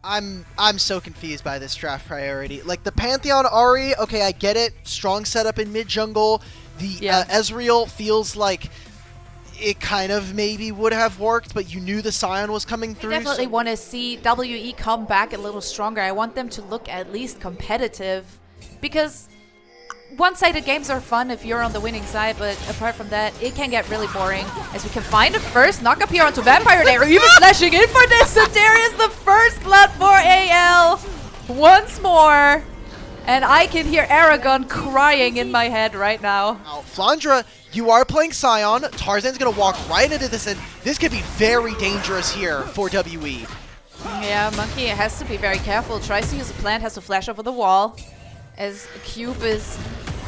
I'm so confused by this draft priority. Like the Pantheon Ahri, okay, I get it. Strong setup in mid jungle. The Ezreal feels like it kind of maybe would have worked, but you knew the Sion was coming through. I definitely want to see WE come back a little stronger. I want them to look at least competitive, because one-sided games are fun if you're on the winning side, but apart from that, it can get really boring. As we can find a first knock-up here onto Vampire. They are even flashing in for this, and there is the first blood for AL once more. And I can hear Aragon crying in my head right now. Now, Flandra, you are playing Sion. Tarzan's going to walk right into this, and this could be very dangerous here for WE. Yeah, Monkey has to be very careful. Tries to use a plant, has to flash over the wall. As Cube is,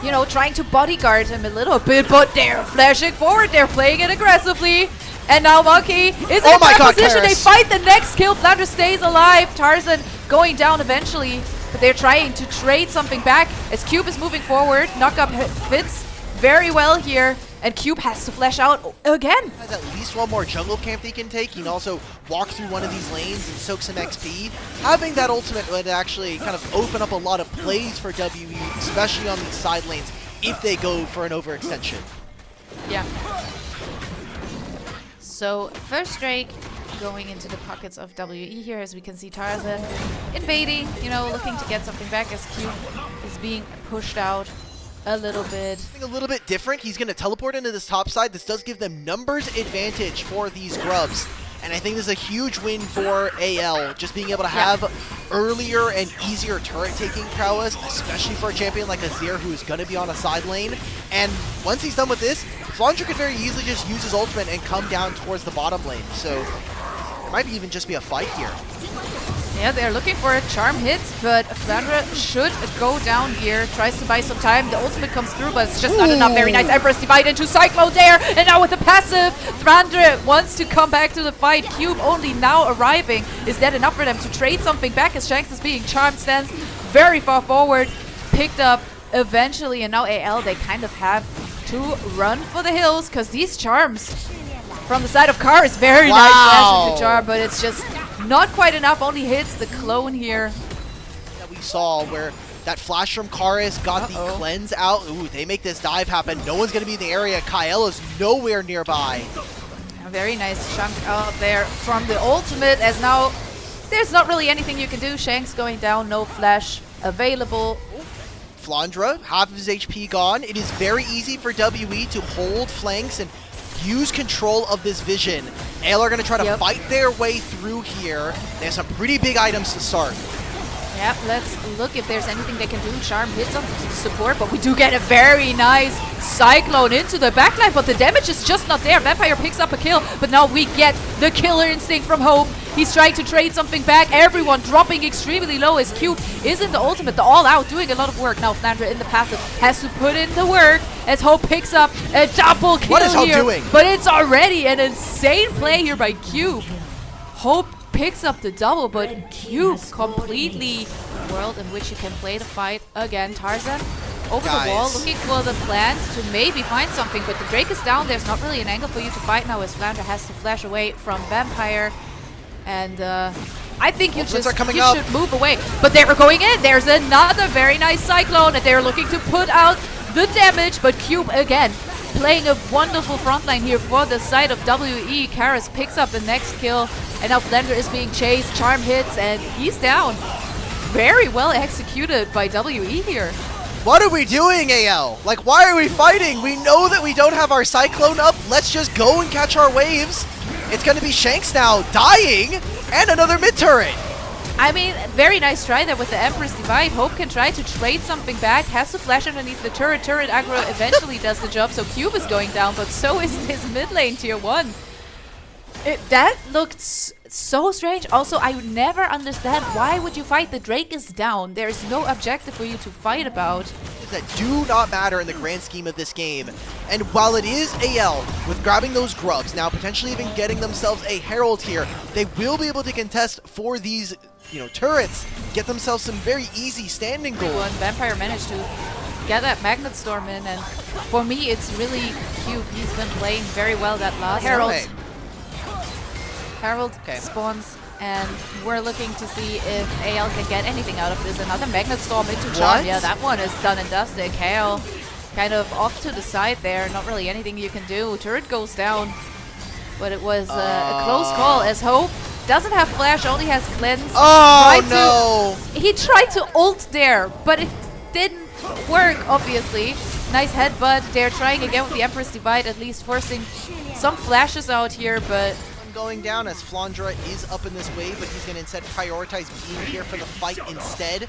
you know, trying to bodyguard him a little bit, but they're flashing forward. They're playing it aggressively. And now Monkey is in a bad position. They fight the next kill. Flandra stays alive. Tarzan going down eventually. But they're trying to trade something back as Cube is moving forward. Knockup fits very well here. And Cube has to flash out again. Has at least one more jungle camp he can take. He can also walk through one of these lanes and soak some XP. Having that ultimate would actually kind of open up a lot of plays for WE, especially on these side lanes, if they go for an overextension. Yeah. So first Drake going into the pockets of WE here, as we can see Tarzan invading, you know, looking to get something back as Cube is being pushed out a little bit. Something a little bit different. He's going to teleport into this top side. This does give them numbers advantage for these grubs. And I think this is a huge win for AL, just being able to have earlier and easier turret taking prowess, especially for a champion like Azir, who is going to be on a side lane. And once he's done with this, Flandra could very easily just use his ultimate and come down towards the bottom lane. So there might even just be a fight here. Yeah, they're looking for a charm hit, but Flandra should go down here. Tries to buy some time. The ultimate comes through, but it's just not enough. Very nice Empress divide into Cyclone there. And now with the passive, Flandra wants to come back to the fight. Cube only now arriving. Is that enough for them to trade something back as Shanks is being charmed? Stands very far forward. Picked up eventually, and now AL, they kind of have to run for the hills, because these charms from the side of Car is very nice flash into charm, but it's just not quite enough. Only hits the clone here. That we saw where that flash from Karis got the cleanse out. Ooh, they make this dive happen. No one's going to be in the area. Kael is nowhere nearby. A very nice chunk out there from the ultimate, as now there's not really anything you can do. Shanks going down, no flash available. Flandra, half of his HP gone. It is very easy for WE to hold flanks and use control of this vision. AL are going to try to fight their way through here. They have some pretty big items to start. Yep, let's look if there's anything they can do. Charm hits something to support, but we do get a very nice Cyclone into the backline, but the damage is just not there. Vampire picks up a kill, but now we get the killer instinct from Hope. He's trying to trade something back. Everyone dropping extremely low as Cube is in the ultimate, the all-out, doing a lot of work. Now Flandra in the passive has to put in the work as Hope picks up a double kill. What is Hope doing? But it's already an insane play here by Cube. Hope picks up the double, but Cube completely world in which you can play the fight again. Tarzan over the wall, looking for the plant to maybe find something, but the Drake is down. There's not really an angle for you to fight now as Flandra has to flash away from Vampire. And I think you should move away. But they were going in. There's another very nice Cyclone, and they're looking to put out the damage, but Cube again playing a wonderful frontline here for the side of WE. Karis picks up the next kill, and now Flandra is being chased. Charm hits, and he's down. Very well executed by WE here. What are we doing, AL? Like, why are we fighting? We know that we don't have our Cyclone up. Let's just go and catch our waves. It's going to be Shanks now dying, and another mid turret. I mean, very nice try there with the Empress Divide. Hope can try to trade something back. Has to flash underneath the turret. Turret aggro eventually does the job, so Cube is going down, but so is his mid lane tier 1. That looked so strange. Also, I would never understand, why would you fight? The Drake is down. There is no objective for you to fight about. That do not matter in the grand scheme of this game. And while it is AL with grabbing those grubs, now potentially even getting themselves a Herald here, they will be able to contest for these, you know, turrets, get themselves some very easy standing goals. And Vampire managed to get that Magnet Storm in, and for me it's really Cube. He's been playing very well that last Herald. Herald spawns And we're looking to see if AL can get anything out of this. Another Magnet Storm into Charm. Yeah, that one is done and dusted. KL kind of off to the side there. Not really anything you can do. Turret goes down. But it was a close call as Hope doesn't have Flash, only has Cleanse. Oh, no! He tried to ult there, but it didn't work, obviously. Nice headbutt. They're trying again with the Empress Divide, at least forcing some flashes out here, but going down as Flandra is up in this wave, but he's going to instead prioritize being here for the fight instead.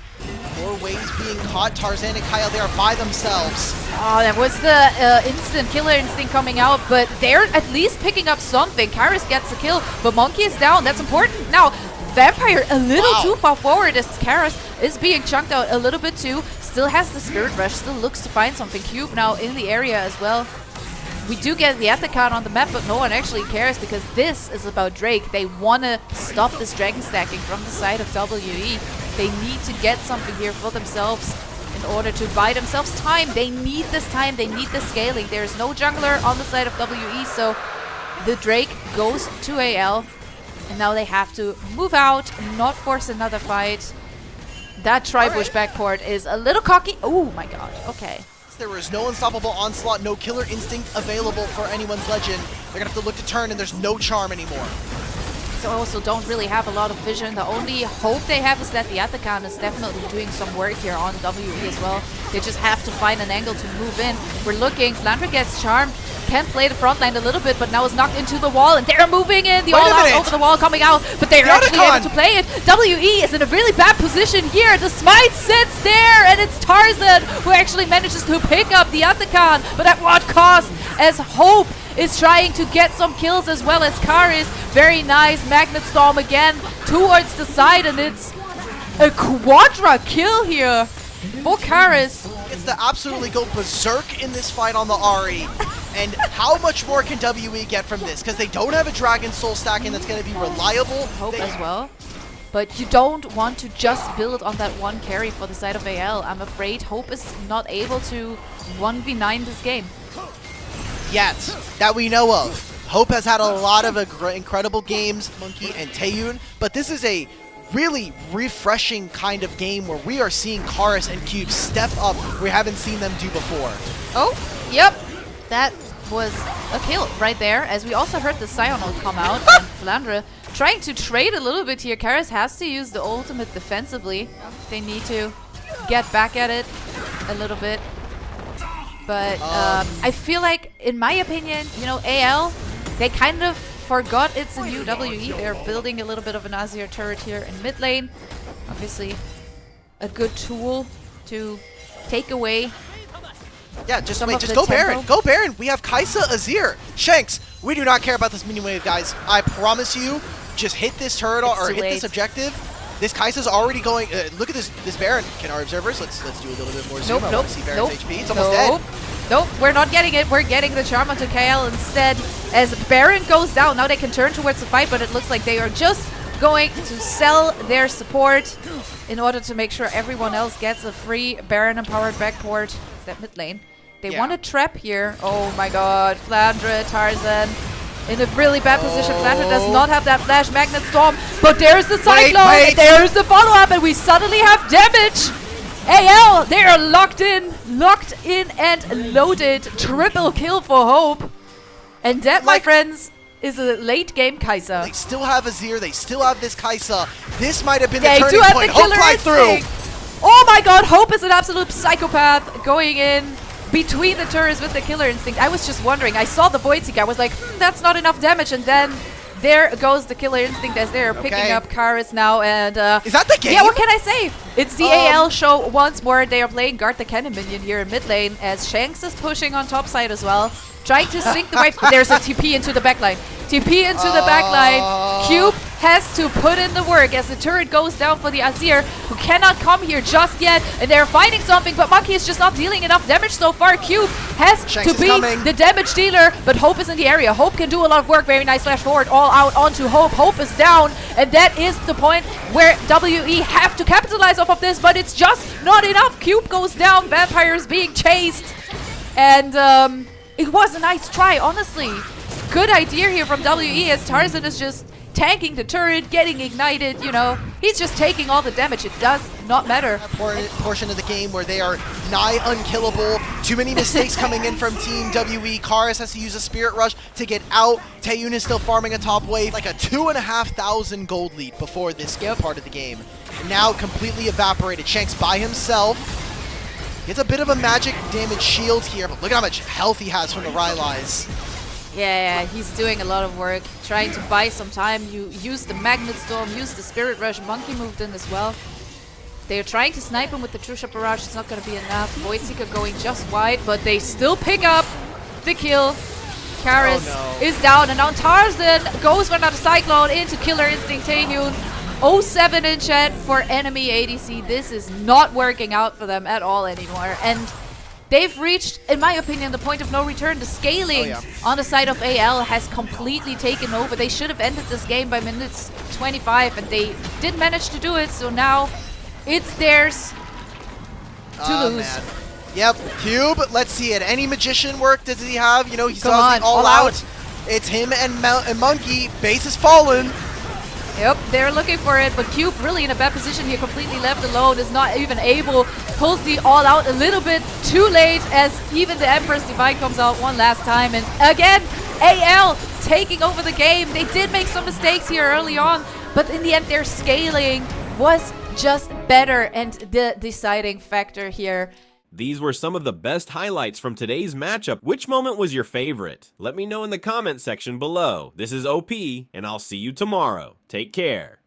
More waves being caught. Tarzan and Kyle, they are by themselves. Oh, that was the instant killer instinct coming out, but they're at least picking up something. Kairos gets the kill, but Monkey is down. That's important. Now, Vampire a little too far forward as Kairos is being chunked out a little bit too. Still has the Spirit Rush, still looks to find something. Cube now in the area as well. We do get the Ethicon on the map, but no one actually cares because this is about Drake. They want to stop this dragon stacking from the side of WE. They need to get something here for themselves in order to buy themselves time. They need this time. They need the scaling. There's no jungler on the side of WE, so the Drake goes to AL. And now they have to move out, not force another fight. That Tribush backport is a little cocky. Oh my god, okay. There is no unstoppable onslaught, no killer instinct available for anyone's legend. They're gonna have to look to turn, and there's no charm anymore. So also don't really have a lot of vision. The only hope they have is that the Ethicon is definitely doing some work here on WE as well. They just have to find an angle to move in. We're looking, Flandra gets charmed, can play the front line a little bit, but now is knocked into the wall, and they're moving in, the all-out over the wall coming out, but they're actually able to play it. WE is in a really bad position here. The smite sits there, and it's Tarzan who actually manages to pick up the Ethicon, but at what cost? As Hope is trying to get some kills as well as Karis. Very nice Magnet Storm again towards the side, and it's a quadra kill here for Karis. It's to absolutely go berserk in this fight on the Ahri. And how much more can WE get from this? Because they don't have a Dragon Soul stacking that's going to be reliable. Hope as well. But you don't want to just build on that one carry for the side of AL. I'm afraid Hope is not able to 1v9 this game. Yet, that we know of. Hope has had a lot of incredible games, Monkey and Taeyun, but this is a really refreshing kind of game where we are seeing Karis and Cube step up we haven't seen them do before. Oh, yep. That was a kill right there, as we also heard the Scion ult come out, and Flandra trying to trade a little bit here. Karis has to use the ultimate defensively. They need to get back at it a little bit. But I feel like, in my opinion, you know, AL, they kind of forgot it's a new WE. They're building a little bit of an Azir turret here in mid lane. Obviously, a good tool to take away. Yeah, just go Baron. Go Baron. We have Kaisa, Azir, Shanks. We do not care about this mini wave, guys. I promise you, just hit this turret or hit this objective. This Kai'Sa's already going. Look at this Baron. Can our observers? Let's do a little bit more zoom. I want to see Baron's HP. It's almost dead. Nope, we're not getting it. We're getting the charm onto KL instead. As Baron goes down, now they can turn towards the fight, but it looks like they are just going to sell their support in order to make sure everyone else gets a free Baron-empowered backport. That mid lane. They want a trap here. Oh my god. Flandra, Tarzan in a really bad position. Flandra does not have that flash Magnet Storm, but there's the Cyclone, there's the follow-up, and we suddenly have damage. AL, they are locked in and loaded. Triple kill for Hope. And that, my friends, is a late game Kaisa. They still have Azir, they still have this Kaisa. This might have been the turning point. Hope fly through. Oh my god, Hope is an absolute psychopath going in between the turrets with the killer instinct. I was just wondering, I saw the Void Seeker, I was like, that's not enough damage, and then there goes the killer instinct as they're picking up Karis now, and is that the game? Yeah, what can I say? It's the AL show once more. They are playing guard the cannon minion here in mid lane, as Shanks is pushing on top side as well, trying to sink the wave. There's a TP into the backline. TP into the backline. Cube has to put in the work as the turret goes down for the Azir, who cannot come here just yet, and they're finding something, but Monkey is just not dealing enough damage so far. Cube has to be the damage dealer, but Hope is in the area. Hope can do a lot of work. Very nice flash forward, all out onto Hope. Hope is down, and that is the point where WE have to capitalize off of this, but it's just not enough. Cube goes down, Vampire is being chased, and it was a nice try, honestly. Good idea here from WE as Tarzan is just tanking the turret, getting ignited, you know. He's just taking all the damage. It does not matter. That portion of the game where they are nigh unkillable. Too many mistakes coming in from Team WE. Karis has to use a Spirit Rush to get out. Taeyun is still farming a top wave. Like a 2,500 gold lead before this part of the game. And now completely evaporated. Shanks by himself. Gets a bit of a magic damage shield here, but look at how much health he has from the Rylai's. Yeah, he's doing a lot of work, trying to buy some time. You use the Magnet Storm, use the Spirit Rush. Monkey moved in as well. They're trying to snipe him with the True Shot Barrage. It's not going to be enough. Void Seeker going just wide, but they still pick up the kill. Karis is down, and now Tarzan goes for another Cyclone into Killer Instinct Taeyun. 07 in chat for enemy ADC. This is not working out for them at all anymore. And they've reached, in my opinion, the point of no return. The scaling on the side of AL has completely taken over. They should have ended this game by minutes 25, and they didn't manage to do it. So now it's theirs to lose. Man. Yep, Cube, let's see it. Any magician work does he have? You know, he still has the all out. It's him and Monkey. Base is fallen. Yep, they're looking for it, but Cube really in a bad position here, completely left alone, is not even able, pulls the all out a little bit too late as even the Empress Divine comes out one last time. And again, AL taking over the game. They did make some mistakes here early on, but in the end their scaling was just better and the deciding factor here. These were some of the best highlights from today's matchup. Which moment was your favorite? Let me know in the comment section below. This is OP, and I'll see you tomorrow. Take care.